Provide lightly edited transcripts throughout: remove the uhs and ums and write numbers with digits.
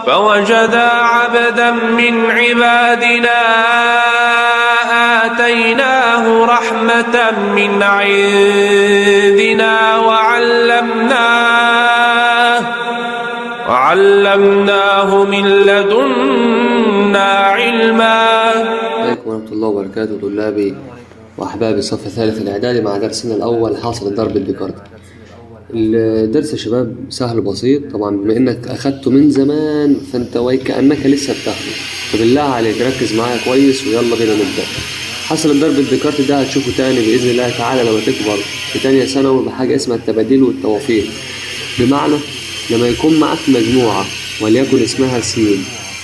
فوجدا عبدا من عبادنا آتيناه رحمة من عندنا وعلمناه من لدنا علما. عليكم ورحمة الله وبركاته طلابي وأحبابي الصف الثالث الإعدادي مع درسنا الأول حاصل الضرب الديكارتي. الدرس يا شباب سهل وبسيط طبعا، بما إنك أخدته من زمان فأنت وكأنك لسه بتاخده، فبالله عليك ركز معايا كويس ويلا بينا نبدأ. حاصل الضرب الديكارتي ده هتشوفه تاني بإذن الله تعالى لما تكبر في تانية ثانوي بحاجة اسمها التباديل والتوافيق. بمعنى لما يكون معك مجموعة وليكن اسمها س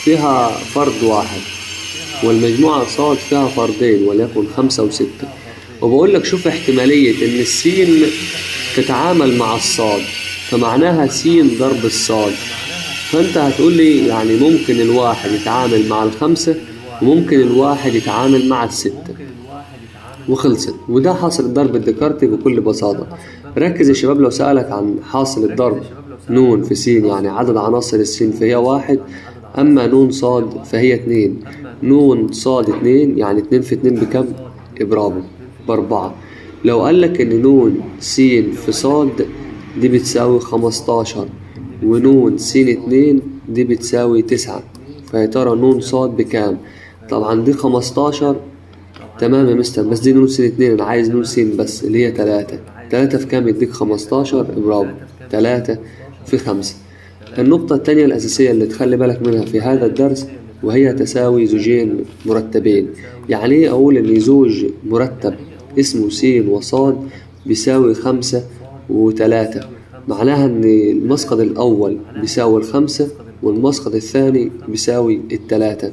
فيها فرد واحد، والمجموعة صاد فيها فردين وليكن 5 و6، وبقول لك شوف احتمالية إن السين تتعامل مع الصاد، فمعناها س ضرب الصاد. فأنت هتقول لي يعني ممكن الواحد يتعامل مع 5 وممكن الواحد يتعامل مع 6 وخلصت. وده حاصل الضرب الديكارتي بكل بساطة. ركز يا شباب، لو سألك عن حاصل الضرب نون في س يعني عدد عناصر السين فهي 1، أما نون صاد فهي 2. نون صاد 2 يعني 2 في 2 بكم؟ برافو ب4. لو قالك إن نون س في صاد دي بتساوي 15، ونون س 2 دي بتساوي 9، فيا ترى نون صاد بكام؟ طبعا دي 15 تمام يا مستر، بس دي نون س 2 أنا عايز نون س بس اللي هي 3 في كام يديك 15؟ برافو 3 في 5. النقطة الثانية الأساسية اللي تخلي بالك منها في هذا الدرس وهي تساوي زوجين مرتبين. يعني ايه أقول إن زوج مرتب اسمه س وصاد بيساوي 5 و3؟ معناها إن المسقط الأول بيساوي 5 والمسقط الثاني بيساوي 3.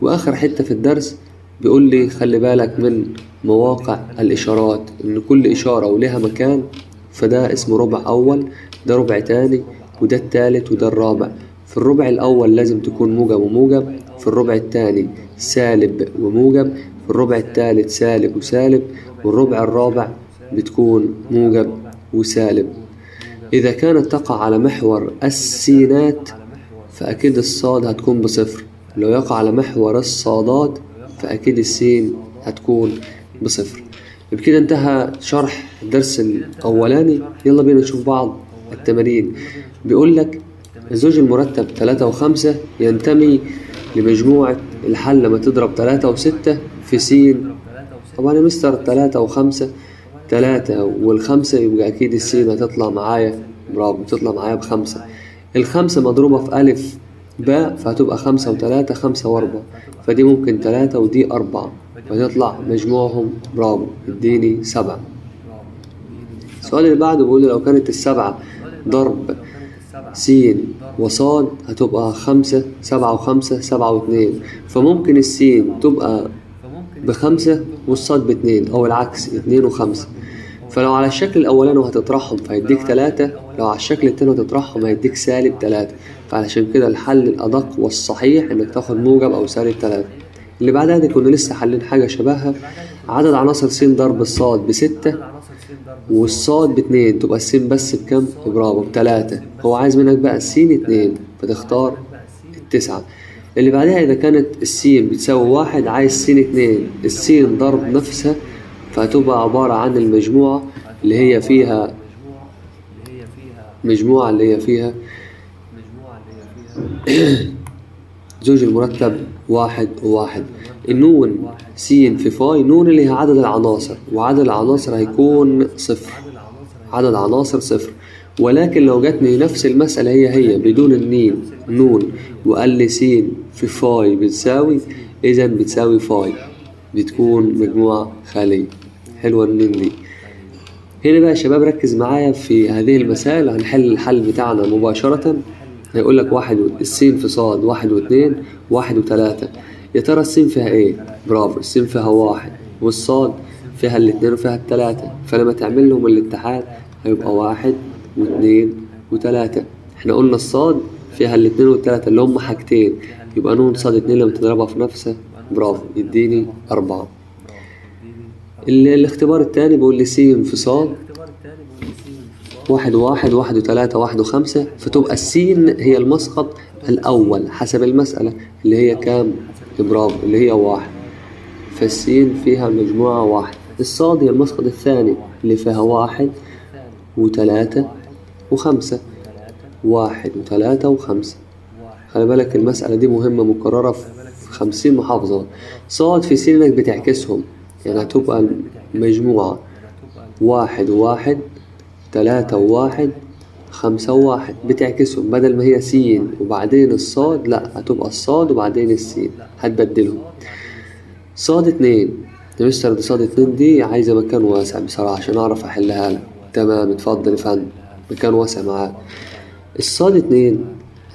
وآخر حتة في الدرس بيقول لي خلي بالك من مواقع الإشارات، إن كل إشارة ولها مكان، فده اسمه ربع أول، ده ربع تاني، وده التالت، وده الرابع. في الربع الأول لازم تكون موجب وموجب، في الربع الثاني سالب وموجب، في الربع الثالث سالب وسالب، والربع الرابع بتكون موجب وسالب. إذا كانت تقع على محور السينات فأكيد الصاد هتكون ب0، لو يقع على محور الصادات فأكيد السين هتكون ب0. بكده انتهى شرح الدرس الأولاني. يلا بينا نشوف بعض التمارين. بيقول لك الزوج المرتب 3 و5 ينتمي لمجموعة الحل لما تضرب 3 و6 في س. طبعا يا مستر 3 و5 3 وال5 يبقى أكيد السين هتطلع معايا، برافو تطلع معايا ب5. ال5 مضروبة في ألف باء فهتبقى 5 و3 5 و4، فدي ممكن 3 ودي 4 فتطلع مجموعهم برافو اديني 7. السؤال اللي بعده بيقول لو كانت ال7 ضرب س وصاد هتبقى 5 7 و5 7 و2، فممكن السين تبقى ب5 والصاد ب2 أو العكس 2 و5. فلو على الشكل الأولاني هتطرحهم فهيديك 3، لو على الشكل التاني هتطرحهم هيديك سالب 3. فعلشان كده الحل الأدق والصحيح إنك تاخد موجب أو سالب 3. اللي بعدها دي كنا لسه حلين حاجة شبهها، عدد عناصر س ضرب الصاد ب6 والصاد ب2 تبقى السين بس بكم؟ برافو ب3. هو عايز منك بقى السين 2 فتختار 9. اللي بعدها إذا كانت السين بتساوي 1 عايز سين 2، السين ضرب نفسها فهتبقى عبارة عن المجموعة اللي هي فيها زوج المرتب 1 و1. النون س في فاي نون اللي هي عدد العناصر، وعدد العناصر هيكون 0، عدد عناصر 0. ولكن لو جاتني نفس المسألة هي بدون النين نون وقال لي س في فاي بتساوي، إذا بتساوي فاي، بتكون مجموعة خالية. حلوة النين دي. هنا بقى يا شباب ركز معايا في هذه المسائل، هنحل الحل بتاعنا مباشرة. هيقول لك السين في صاد 1 و2 1 و3. يا ترى السين فيها ايه؟ برافو السين فيها 1 والصاد فيها ال2 وفيها ال3، فلما تعمل لهم الاتحاد هيبقى 1 و2 و3. احنا قلنا الصاد فيها ال2 وال3 اللي هم حاجتين، يبقى نون صاد 2 لما تضربها في نفسها برافو يديني 4. الاختبار الثاني بيقول لي س في صاد واحد وواحد، واحد وتلاتة، واحد وخمسة، فتبقى السين هي المسقط الأول حسب المسألة اللي هي كام؟ برافو، اللي هي واحد، فالسين فيها مجموعة واحد. الصاد هي المسقط الثاني اللي فيها واحد وتلاتة وخمسة، واحد وتلاتة وخمسة. خلي بالك المسألة دي مهمة، مكررة في 50 محافظة. صاد في سين انك بتعكسهم، يعني هتبقى مجموعة واحد وواحد، تلاتة وواحد، خمسة وواحد، بتعكسهم. بدل ما هي سين وبعدين الصاد، لا، هتبقى الصاد وبعدين السين، هتبدلهم. صاد اتنين يا مستر، دي صاد اتنين دي عايزة مكان واسع بصراحة عشان أعرف أحلها لك. تمام، اتفضل يا فندم، مكان واسع معاك. الصاد اتنين،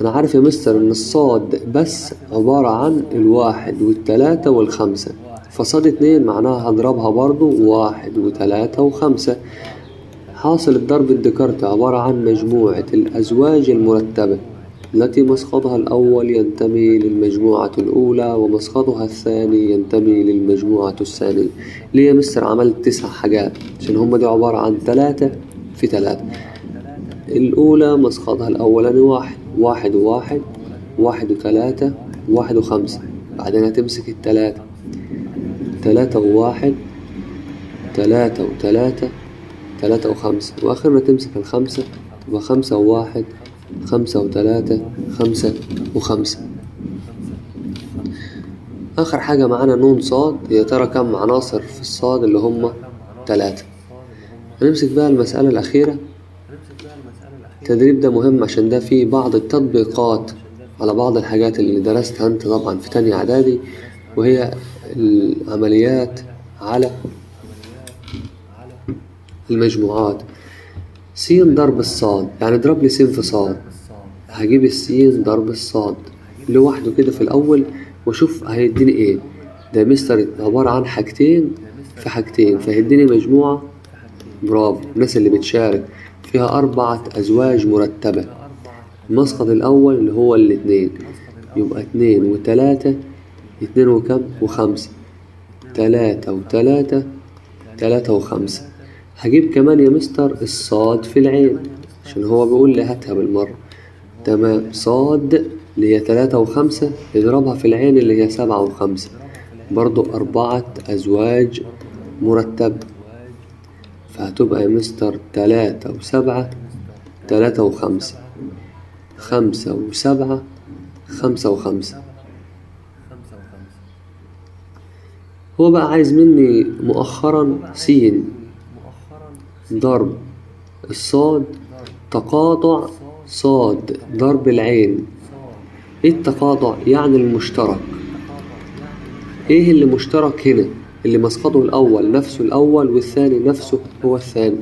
أنا عارف يا مستر إن الصاد بس عبارة عن الواحد والتلاتة والخمسة، فصاد اتنين معناها هضربها برضو واحد وتلاتة وخمسة. حاصل الضرب الديكارتي عبارة عن مجموعة الأزواج المرتبة التي مسقطها الأول ينتمي للمجموعة الأولى ومسقطها الثاني ينتمي للمجموعة الثانية. ليه يا مستر عملت 9 حاجات؟ عشان هما دي عبارة عن 3 في 3. الأولى مسقطها الأولاني واحد، واحد وواحد، واحد وتلاتة، واحد وخمسة. بعدين هتمسك التلاتة، تلاتة وواحد، تلاتة وتلاتة، تلاتة وخمسة، وآخرنا تمسك الخمسة، تبقى خمسة وواحد، خمسة وتلاتة، خمسة وخمسة. آخر حاجة معانا نون صاد. يا ترى كم عناصر في الصاد؟ اللي هم 3. هنمسك بقى المسألة الأخيرة. التدريب ده مهم عشان ده فيه بعض التطبيقات على بعض الحاجات اللي درستها أنت طبعا في تانية إعدادي، وهي العمليات على المجموعات. سين ضرب الصاد، يعني اضرب لي سين في صاد، هجيب السين ضرب الصاد لوحده كده في الأول وشوف هيديني ايه. ده مستر عبارة عن حاجتين في حاجتين، فهيديني مجموعة. برافو الناس اللي بتشارك، فيها 4 أزواج مرتبة. المسقط الأول اللي هو الاتنين، يبقى 2 و3، 2 وكم و5، 3 و3، 3 و5. هجيب كمان يا مستر الصاد في العين عشان هو بيقول لي هاتها بالمرة. تمام، صاد اللي هي 3 و5 اضربها في العين اللي هي 7 و5، برضو 4 أزواج مرتبة، فهتبقى يا مستر 3 و7، 3 و5، 5 و7، 5 و5. هو بقى عايز مني مؤخرا سين ضرب الصاد تقاطع صاد ضرب العين. ايه التقاطع؟ يعني المشترك. ايه اللي مشترك هنا؟ اللي مسقطه الأول نفسه الأول والثاني نفسه هو الثاني.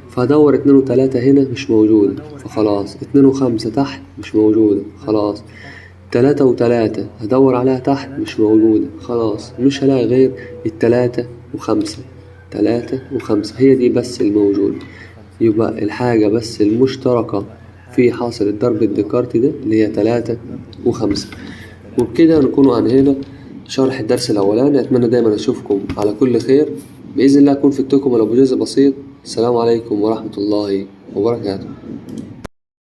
فهدور 2 و3 هنا مش موجودة، فخلاص 2 و5 تحت مش موجودة، خلاص 3 و3 هدور عليها تحت مش موجودة، خلاص مش هلاقي غير 3 و5، 3 و5 هي دي بس الموجود. يبقى الحاجة بس المشتركة في حاصل الضرب الديكارتي ده اللي هي 3 و5. وبكده نكون أنهينا شرح الدرس الأولاني. أتمنى دايما أشوفكم على كل خير بإذن الله، أكون فدتكم ولو بجزء بسيط. السلام عليكم ورحمة الله وبركاته.